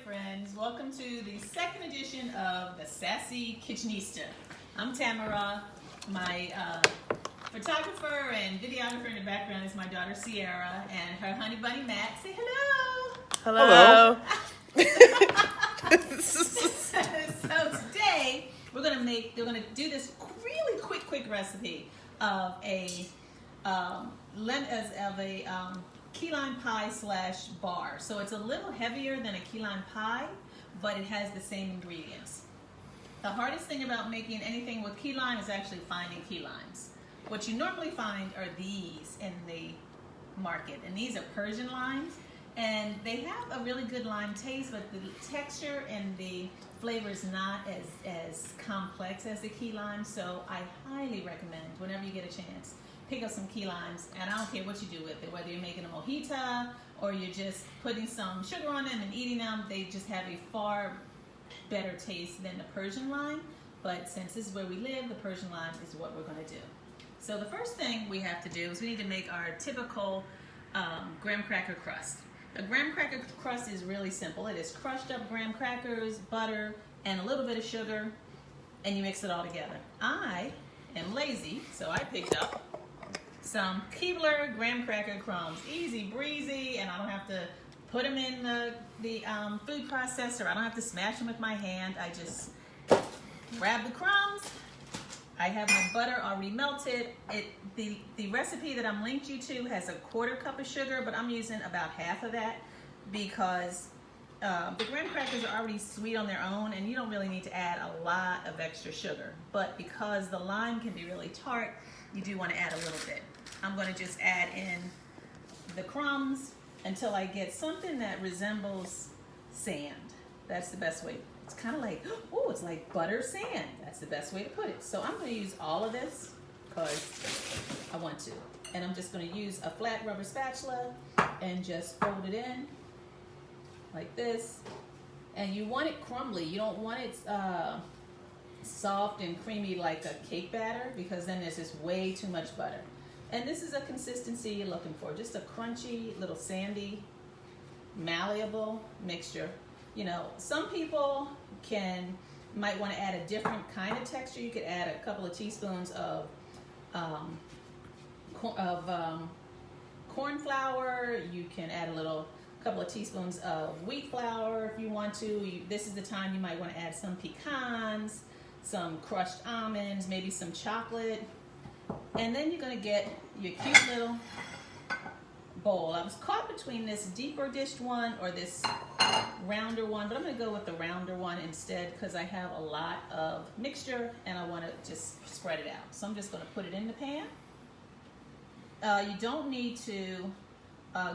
friends. Welcome to the second edition of the Sassy Kitchenista. I'm Tamara. My photographer and videographer in the background is my daughter Sierra and her honey bunny Matt. Say hello. Hello. So today we're gonna do this really quick recipe of a key lime pie / bar. So it's a little heavier than a key lime pie, but it has the same ingredients. The hardest thing about making anything with key lime is actually finding key limes. What you normally find are these in the market, and these are Persian limes, and they have a really good lime taste, but the texture and the flavor is not as complex as the key lime. So I highly recommend, whenever you get a chance, pick up some key limes, and I don't care what you do with it, whether you're making a mojito or you're just putting some sugar on them and eating them. They just have a far better taste than the Persian lime, but since this is where we live, the Persian lime is what we're going to do. So the first thing we have to do is we need to make our typical graham cracker crust. A graham cracker crust is really simple. It is crushed up graham crackers, butter, and a little bit of sugar, and you mix it all together. I am lazy, so I picked up some Keebler graham cracker crumbs. Easy breezy, and I don't have to put them in the food processor. I don't have to smash them with my hand. I just grab the crumbs. I have my butter already melted. The recipe that I'm linked you to has a 1/4 cup of sugar, but I'm using about half of that because the graham crackers are already sweet on their own, and you don't really need to add a lot of extra sugar. But because the lime can be really tart, you do want to add a little bit. I'm going to just add in the crumbs until I get something that resembles sand. That's the best way. It's kind of like, oh, it's like butter sand. That's the best way to put it. So I'm going to use all of this because I want to. And I'm just going to use a flat rubber spatula and just fold it in like this. And you want it crumbly. You don't want it soft and creamy like a cake batter, because then there's just way too much butter. And this is a consistency you're looking for, just a crunchy, little sandy, malleable mixture. You know, some people might want to add a different kind of texture. You could add a couple of teaspoons of corn flour. You can add a couple of teaspoons of wheat flour if you want to. This is the time you might want to add some pecans, some crushed almonds, maybe some chocolate. And then you're going to get your cute little bowl. I was caught between this deeper dished one or this rounder one, but I'm going to go with the rounder one instead because I have a lot of mixture and I want to just spread it out. So I'm just going to put it in the pan. You don't need to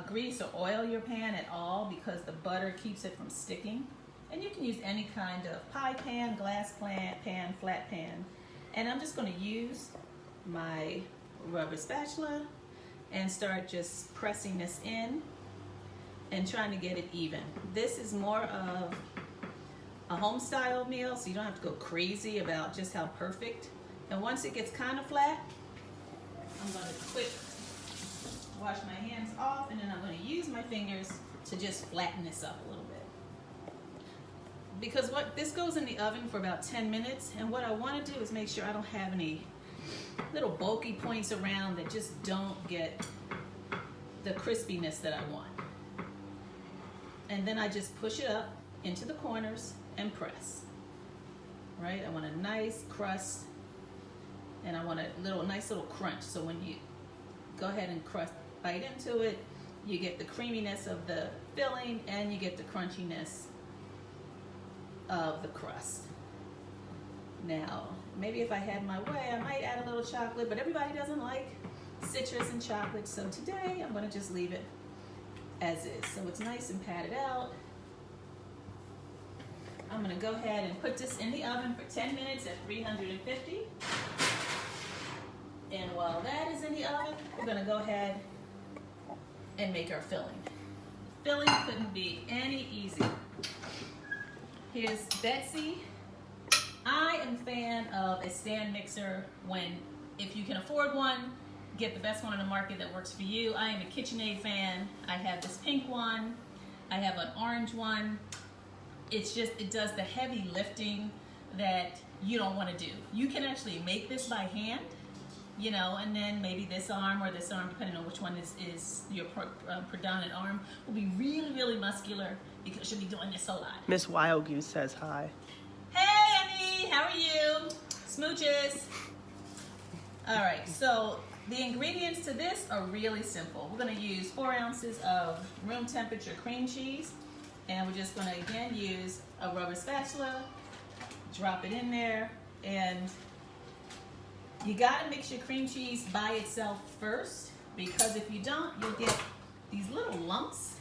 grease or oil your pan at all because the butter keeps it from sticking. And you can use any kind of pie pan, glass pan, flat pan. And I'm just going to use my rubber spatula and start just pressing this in and trying to get it even. This is more of a home style meal, so you don't have to go crazy about just how perfect. And once it gets kind of flat, I'm going to quick wash my hands off, and then I'm going to use my fingers to just flatten this up a little bit. Because this goes in the oven for about 10 minutes, and what I want to do is make sure I don't have any little bulky points around that just don't get the crispiness that I want. And then I just push it up into the corners and press. Right? I want a nice crust, and I want a nice little crunch. So when you go ahead and bite into it, you get the creaminess of the filling and you get the crunchiness of the crust. Now, maybe if I had my way, I might add a little chocolate, but everybody doesn't like citrus and chocolate, so today I'm going to just leave it as is. So it's nice and patted out. I'm going to go ahead and put this in the oven for 10 minutes at 350. And while that is in the oven, we're going to go ahead and make our filling. Filling couldn't be any easier. Here's Betsy. I am a fan of a stand mixer if you can afford one, get the best one on the market that works for you. I am a KitchenAid fan. I have this pink one. I have an orange one. it does the heavy lifting that you don't want to do. You can actually make this by hand, you know, and then maybe this arm or this arm, depending on which one is your predominant arm, will be really, really muscular because you'll be doing this a lot. Miss Wild Goose says hi. Hey, Annie, how are you? Smooches. All right, so the ingredients to this are really simple. We're gonna use 4 ounces of room temperature cream cheese, and we're just gonna, again, use a rubber spatula, drop it in there, and you gotta mix your cream cheese by itself first, because if you don't, you'll get these little lumps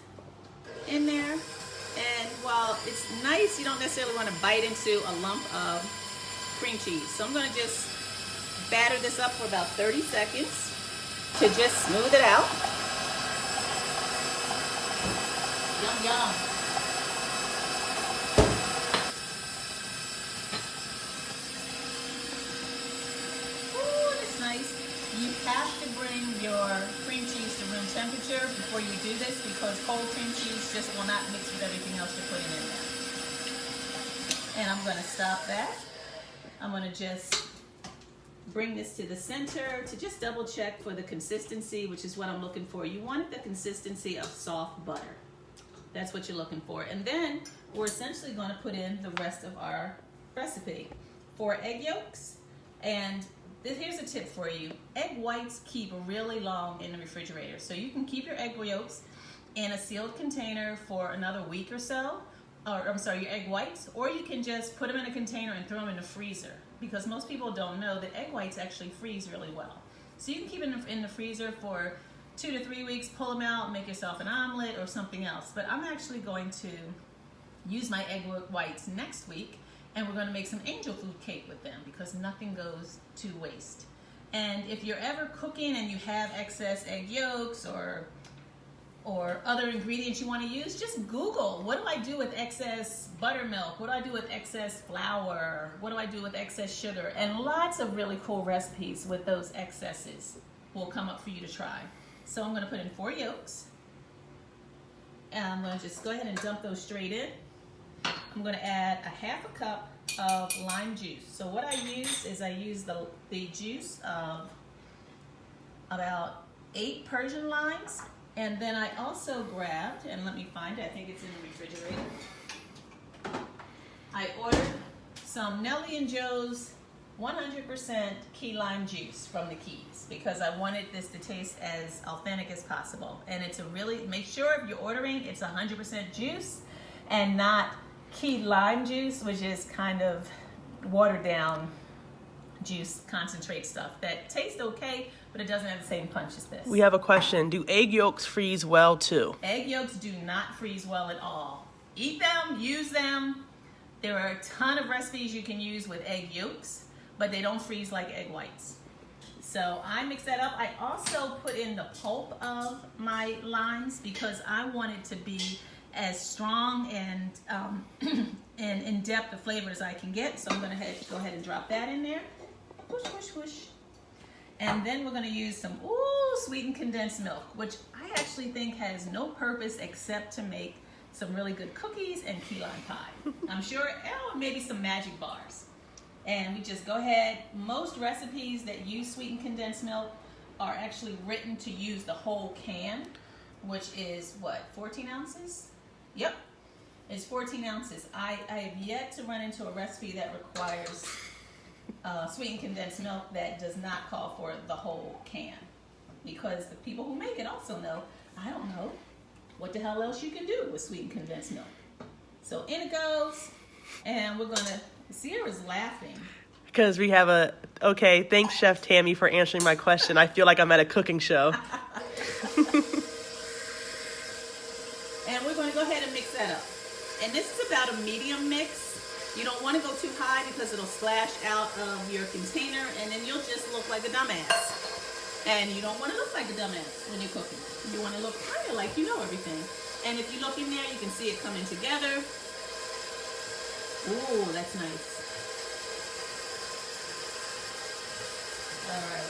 in there. And while it's nice, you don't necessarily want to bite into a lump of cream cheese. So I'm gonna just batter this up for about 30 seconds to just smooth it out. Yum, yum. You have to bring your cream cheese to room temperature before you do this, because cold cream cheese just will not mix with everything else you're putting in there. And I'm going to stop that. I'm going to just bring this to the center to just double check for the consistency, which is what I'm looking for. You want the consistency of soft butter. That's what you're looking for. And then we're essentially going to put in the rest of our recipe. 4 egg yolks, and here's a tip for you. Egg whites keep really long in the refrigerator. So you can keep your egg yolks in a sealed container for another week or so. Or, I'm sorry, your egg whites. Or you can just put them in a container and throw them in the freezer. Because most people don't know that egg whites actually freeze really well. So you can keep them in the freezer for 2 to 3 weeks, pull them out, make yourself an omelet or something else. But I'm actually going to use my egg whites next week, and we're going to make some angel food cake with them, because nothing goes to waste. And if you're ever cooking and you have excess egg yolks or other ingredients you want to use, just Google, what do I do with excess buttermilk? What do I do with excess flour? What do I do with excess sugar? And lots of really cool recipes with those excesses will come up for you to try. So I'm going to put in 4 yolks, and I'm going to just go ahead and dump those straight in. I'm going to add a 1/2 cup of lime juice. So what I use is I use the juice of about 8 Persian limes, and then I also grabbed, and let me find it, I think it's in the refrigerator. I ordered some Nellie and Joe's 100% key lime juice from the Keys, because I wanted this to taste as authentic as possible. And it's a really, make sure if you're ordering, it's 100% juice and not key lime juice, which is kind of watered down juice concentrate stuff that tastes okay, but it doesn't have the same punch as this. We have a question. Do egg yolks freeze well too? Egg yolks do not freeze well at all. Eat them, use them. There are a ton of recipes you can use with egg yolks, but they don't freeze like egg whites. So I mix that up. I also put in the pulp of my limes because I want it to be as strong and and in-depth a flavor as I can get. So I'm going to go ahead and drop that in there. Whoosh, whoosh, whoosh. And then we're going to use some sweetened condensed milk, which I actually think has no purpose except to make some really good cookies and key lime pie. I'm sure, maybe some magic bars. And we just go ahead. Most recipes that use sweetened condensed milk are actually written to use the whole can, which is what, 14 ounces? Yep, it's 14 ounces. I have yet to run into a recipe that requires sweetened condensed milk that does not call for the whole can, because the people who make it also know, I don't know what the hell else you can do with sweetened condensed milk. So in it goes, and we're gonna, Sierra's laughing. Because we have okay, thanks Chef Tammy for answering my question. I feel like I'm at a cooking show. And we're gonna go ahead and mix that up. And this is about a medium mix. You don't want to go too high because it'll splash out of your container and then you'll just look like a dumbass. And you don't want to look like a dumbass when you're cooking. You want to look kind of like you know everything. And if you look in there, you can see it coming together. Ooh, that's nice. All right.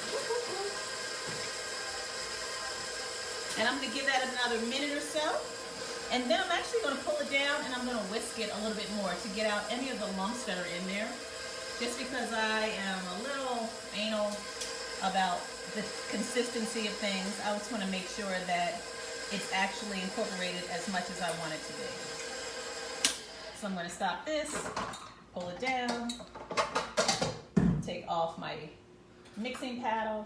And I'm going to give that another minute or so. And then I'm actually going to pull it down and I'm going to whisk whisk it a little bit more to get out any of the lumps that are in there. Just because I am a little anal about the consistency of things, I just want to make sure that it's actually incorporated as much as I want it to be. So I'm going to stop this, pull it down, take off my mixing paddle.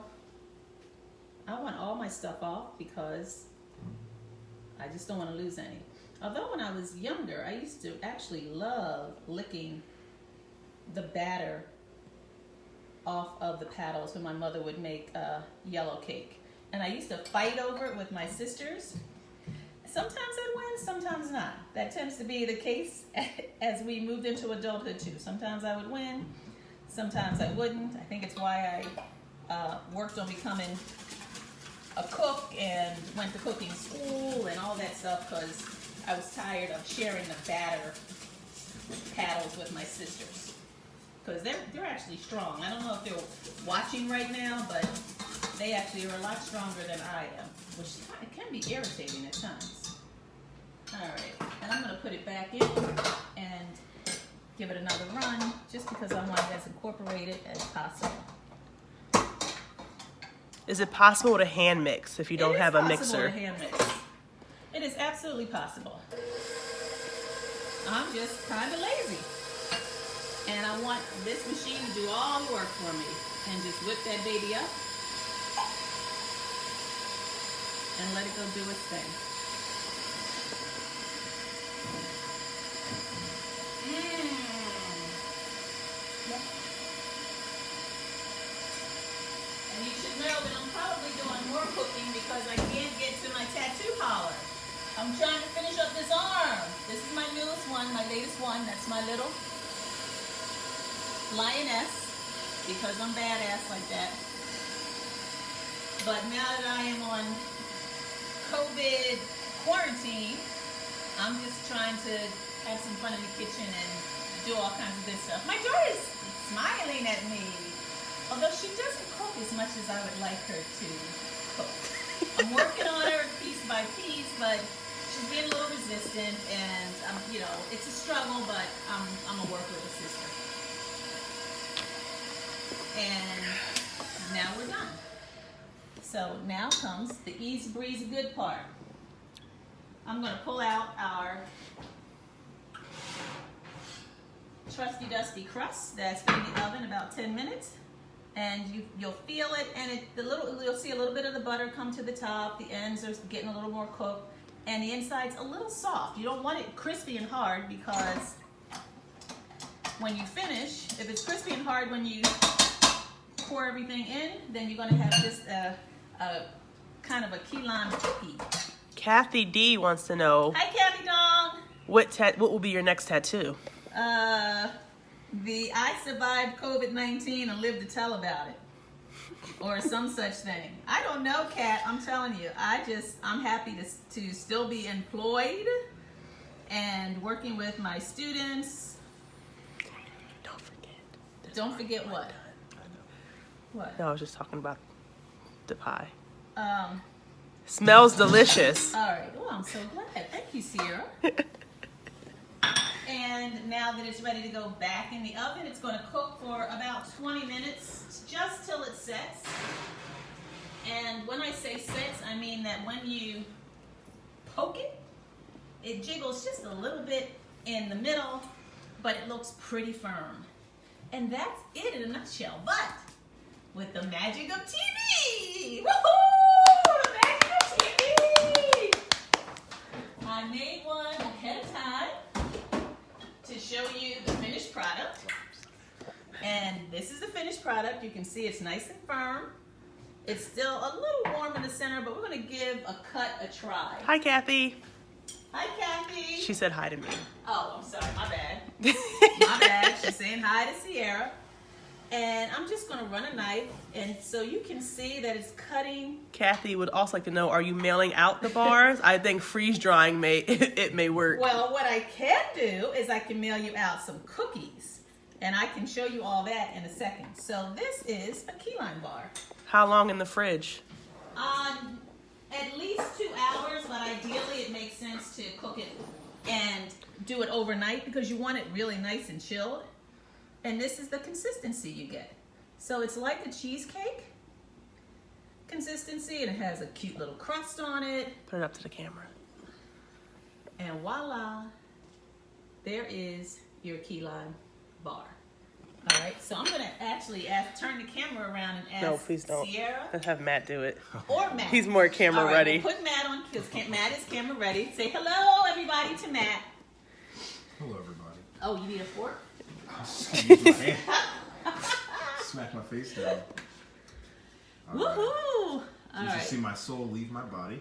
I want all my stuff off because I just don't want to lose any. Although when I was younger, I used to actually love licking the batter off of the paddles when my mother would make yellow cake. And I used to fight over it with my sisters. Sometimes I'd win, sometimes not. That tends to be the case as we moved into adulthood too. Sometimes I would win, sometimes I wouldn't. I think it's why I worked on becoming a cook and went to cooking school and all that stuff, because I was tired of sharing the batter paddles with my sisters. Because they're actually strong. I don't know if they're watching right now, but they actually are a lot stronger than I am, which it can be irritating at times. All right, and I'm going to put it back in and give it another run, just because I want it as incorporated as possible. Is it possible to hand mix if you don't have a mixer? It is possible to hand mix. It is absolutely possible. I'm just kind of lazy. And I want this machine to do all the work for me. And just whip that baby up. And let it go do its thing. And you should know that I'm probably doing more cooking because I can't get to my tattoo collar. I'm trying to finish up this arm. This is my newest one, my latest one. That's my little lioness, because I'm badass like that. But now that I am on COVID quarantine, I'm just trying to have some fun in the kitchen and do all kinds of good stuff. My daughter's smiling at me, although she doesn't cook as much as I would like her to cook. I'm working on her piece by piece, but she's being a little resistant, and it's a struggle, but I'm a work with a sister. And now we're done. So now comes the easy breezy good part. I'm going to pull out our trusty dusty crust that's been in the oven about 10 minutes. And you'll feel it, and you'll see a little bit of the butter come to the top. The ends are getting a little more cooked, and the inside's a little soft. You don't want it crispy and hard, because when you finish, if it's crispy and hard when you pour everything in, then you're going to have just a kind of a key lime cookie. Kathy D wants to know. Hi, Kathy Dong. What will be your next tattoo? The I survived COVID-19 and lived to tell about it, or some such thing. I don't know, Kat. I'm telling you, I'm happy to still be employed and working with my students. Don't forget what? What? No, I was just talking about the pie. Smells delicious. All right. Well, I'm so glad. Thank you, Sierra. And now that it's ready to go back in the oven, it's going to cook for about 20 minutes, just till it sets. And when I say sets, I mean that when you poke it, it jiggles just a little bit in the middle, but it looks pretty firm. And that's it in a nutshell. But with the magic of TV, woohoo! The magic of TV! I made one ahead of time to show you the finished product. And this is the finished product. You can see it's nice and firm. It's still a little warm in the center, but we're going to give a cut a try. Hi, Kathy. Hi, Kathy. She said hi to me. Oh, I'm sorry. My bad. My bad. She's saying hi to Sierra. And I'm just going to run a knife, and so you can see that it's cutting. Kathy would also like to know, are you mailing out the bars? I think freeze drying may work. Well, what I can do is I can mail you out some cookies, and I can show you all that in a second. So this is a key lime bar. How long in the fridge? At least 2 hours, but ideally it makes sense to cook it and do it overnight because you want it really nice and chilled. And this is the consistency you get. So it's like a cheesecake consistency, and it has a cute little crust on it. Put it up to the camera. And voila, there is your key lime bar. All right, so I'm gonna actually turn the camera around and ask No, please don't. Sierra Let's have Matt do it. or Matt. He's more camera All right, ready. We'll put Matt on because Matt is camera ready. Say hello, everybody, to Matt. Hello, everybody. Oh, you need a fork? Use my hand. Smack my face down. All right. Woohoo! All You right. should see my soul leave my body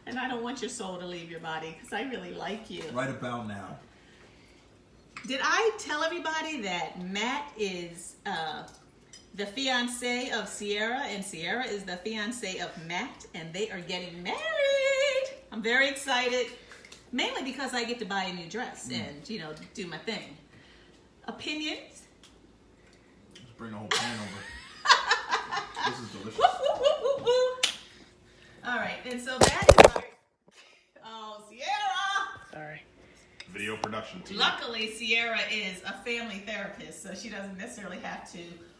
And I don't want your soul to leave your body because I really like you. right about now. Did I tell everybody that Matt is the fiance of Sierra, and Sierra is the fiance of Matt, and they are getting married? I'm very excited, mainly because I get to buy a new dress and, you know, do my thing. Opinions? Just bring the whole pan over. This is delicious. Woo, woo, woo, woo, woo. All right, and so that is our... Oh, Sierra! Sorry. Video production team. Luckily, Sierra is a family therapist, so she doesn't necessarily have to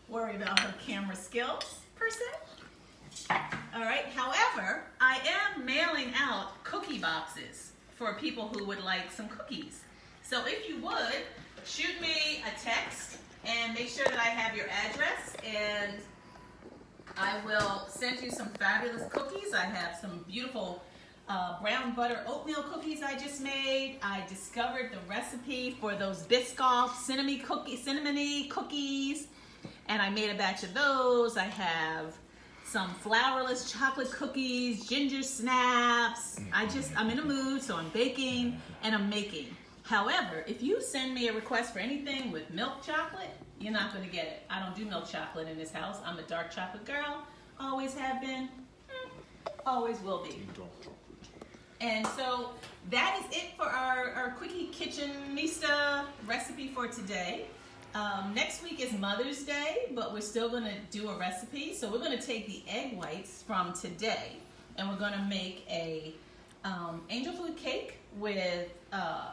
worry about her camera skills, per se. All right, however, I am mailing out cookie boxes for people who would like some cookies. So if you would, shoot me a text and make sure that I have your address, and I will send you some fabulous cookies. I have some beautiful brown butter oatmeal cookies I just made. I discovered the recipe for those Biscoff cinnamony cookies, and I made a batch of those. I have some flourless chocolate cookies, ginger snaps. I'm in a mood, so I'm baking and I'm making. However, if you send me a request for anything with milk chocolate, you're not going to get it. I don't do milk chocolate in this house. I'm a dark chocolate girl. Always have been. Always will be. And so that is it for our Quickie Kitchenista recipe for today. Next week is Mother's Day, but we're still going to do a recipe. So we're going to take the egg whites from today, and we're going to make a angel food cake with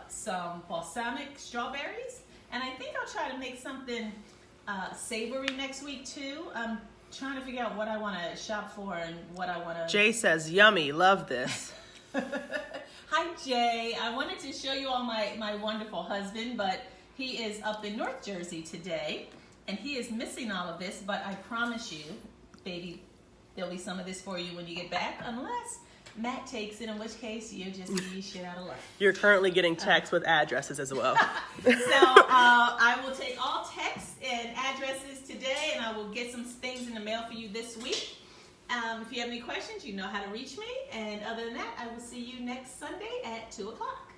some balsamic strawberries. And I think I'll try to make something savory next week too. I'm trying to figure out what I want to shop for and what I want to... Jay says, yummy, love this. Hi, Jay. I wanted to show you all my wonderful husband, but he is up in North Jersey today, and he is missing all of this, but I promise you, baby, there'll be some of this for you when you get back, unless Matt takes it, in which case you just be shit out of luck. You're currently getting texts with addresses as well. So I will take all texts and addresses today, and I will get some things in the mail for you this week. If you have any questions, you know how to reach me. And other than that, I will see you next Sunday at 2 o'clock.